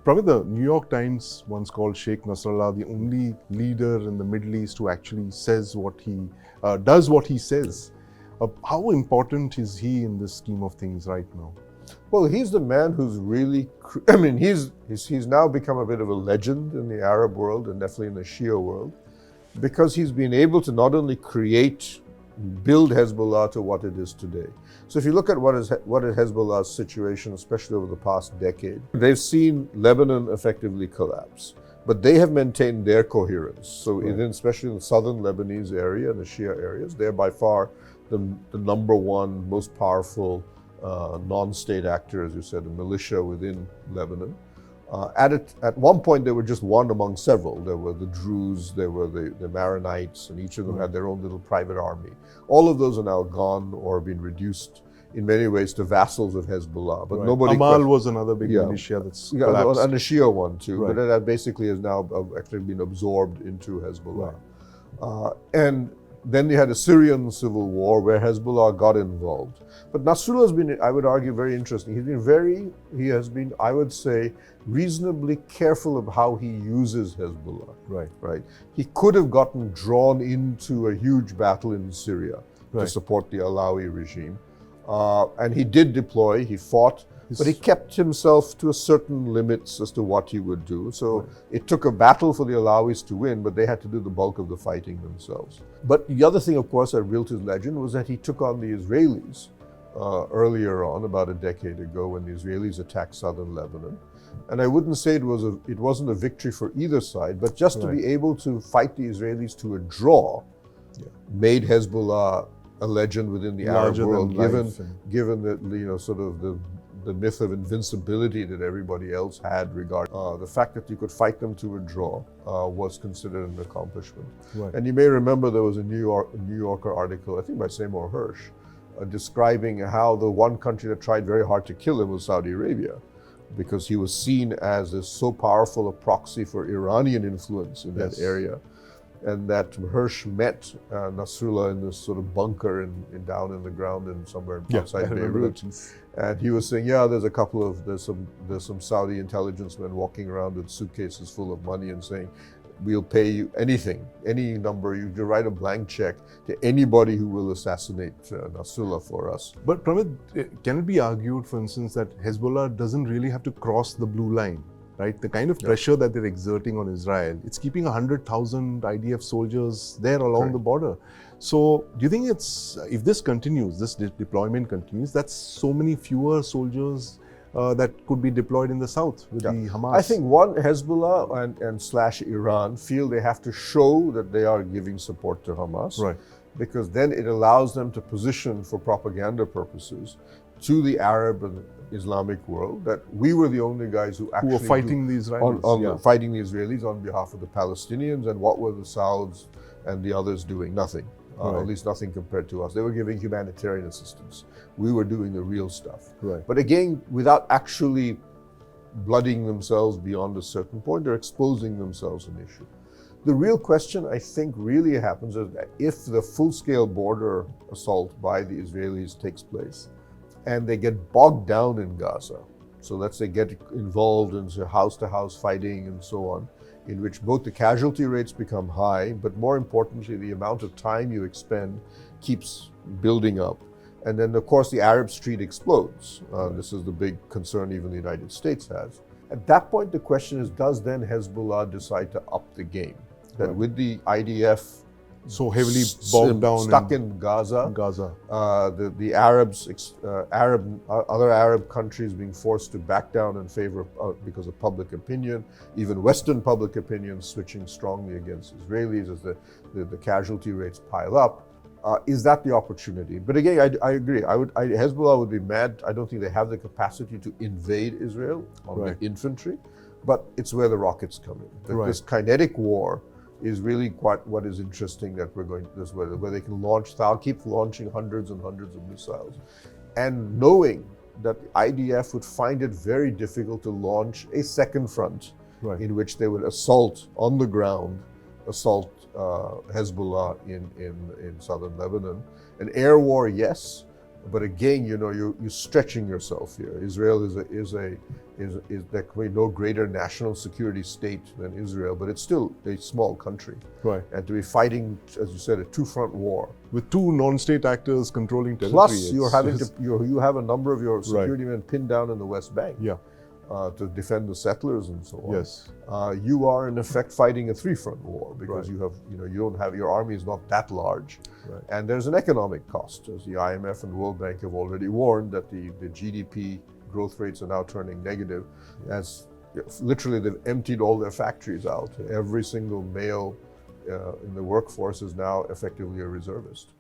Probably the New York Times once called Sheikh Nasrallah the only leader in the Middle East who actually says what he does what he says. How important is he in this scheme of things right now? Well, he's the man who's really, he's now become a bit of a legend in the Arab world and definitely in the Shia world, because he's been able to not only build Hezbollah to what it is today. So if you look at what is Hezbollah's situation, especially over the past decade, they've seen Lebanon effectively collapse, but they have maintained their coherence. So especially in the southern Lebanese area and the Shia areas, they're by far the number one most powerful non-state actor, as you said, a militia within Lebanon. At one point, they were just one among several. There were the Druze, there were the Maronites, and each of them had their own little private army. All of those are now gone or been reduced in many ways to vassals of Hezbollah. But nobody. Amal was another big militia that's collapsed. And a Shia one too. But that basically has now actually been absorbed into Hezbollah. And then you had a Syrian civil war where Hezbollah got involved. But Nasrallah has been, I would argue, very interesting. He has been, I would say, reasonably careful of how he uses Hezbollah. Right. He could have gotten drawn into a huge battle in Syria to support the Alawi regime. And he did deploy, he fought, but he kept himself to a certain limits as to what he would do. So it took a battle for the Alawis to win, but they had to do the bulk of the fighting themselves. But the other thing, of course, that built his legend was that he took on the Israelis earlier on, about a decade ago, when the Israelis attacked southern Lebanon. And I wouldn't say it wasn't a victory for either side, but just to be able to fight the Israelis to a draw made Hezbollah a legend within the Arab world, given that sort of the myth of invincibility that everybody else had regarding the fact that you could fight them to a draw was considered an accomplishment. And you may remember there was a New Yorker article, I think by Seymour Hersh, describing how the one country that tried very hard to kill him was Saudi Arabia, because he was seen as so powerful a proxy for Iranian influence in that area. And that Hersh met Nasrallah in this sort of bunker down in the ground and somewhere outside Beirut. And he was saying, there's some Saudi intelligence men walking around with suitcases full of money and saying, we'll pay you anything, any number. You can write a blank check to anybody who will assassinate Nasrallah for us. But Pramit, can it be argued, for instance, that Hezbollah doesn't really have to cross the blue line? Right, the kind of pressure that they're exerting on Israel, it's keeping 100,000 IDF soldiers there along the border. So, do you think if this continues, this deployment continues, that's so many fewer soldiers that could be deployed in the south with the Hamas? I think Hezbollah and slash Iran feel they have to show that they are giving support to Hamas, because then it allows them to position for propaganda purposes to the Arab and Islamic world that we were the only guys who actually were fighting the Israelis, fighting the Israelis on behalf of the Palestinians, and what were the Sauds and the others doing? Nothing, at least nothing compared to us. They were giving humanitarian assistance. We were doing the real stuff. But again, without actually blooding themselves beyond a certain point, they're exposing themselves an issue. The real question, I think, really happens is that if the full-scale border assault by the Israelis takes place, and they get bogged down in Gaza. So let's say get involved in house-to-house fighting and so on, in which both the casualty rates become high, but more importantly, the amount of time you expend keeps building up. And then, of course, the Arab street explodes. This is the big concern even the United States has. At that point, the question is, does then Hezbollah decide to up the game? That with the IDF so heavily bogged down, stuck in Gaza. The Arabs, other Arab countries being forced to back down in favor because of public opinion, even Western public opinion switching strongly against Israelis as the casualty rates pile up. Is that the opportunity? But again, I agree. Hezbollah would be mad. I don't think they have the capacity to invade Israel on the infantry, but it's where the rockets come in. This kinetic war is really quite what is interesting, that we're going this way, where they can keep launching hundreds and hundreds of missiles. And knowing that the IDF would find it very difficult to launch a second front in which they would assault on the ground, Hezbollah in southern Lebanon. An air war, yes, But again, you're stretching yourself here. Israel is there can be no greater national security state than Israel, but it's still a small country. Right. And to be fighting, as you said, a two-front war with two non-state actors controlling territory. Plus, you have a number of your security men pinned down in the West Bank. Yeah. To defend the settlers and so on. Yes. You are in effect fighting a three-front war because you don't have, your army is not that large, and there's an economic cost, as the IMF and World Bank have already warned that the GDP growth rates are now turning negative, as literally they've emptied all their factories out. Every single male in the workforce is now effectively a reservist.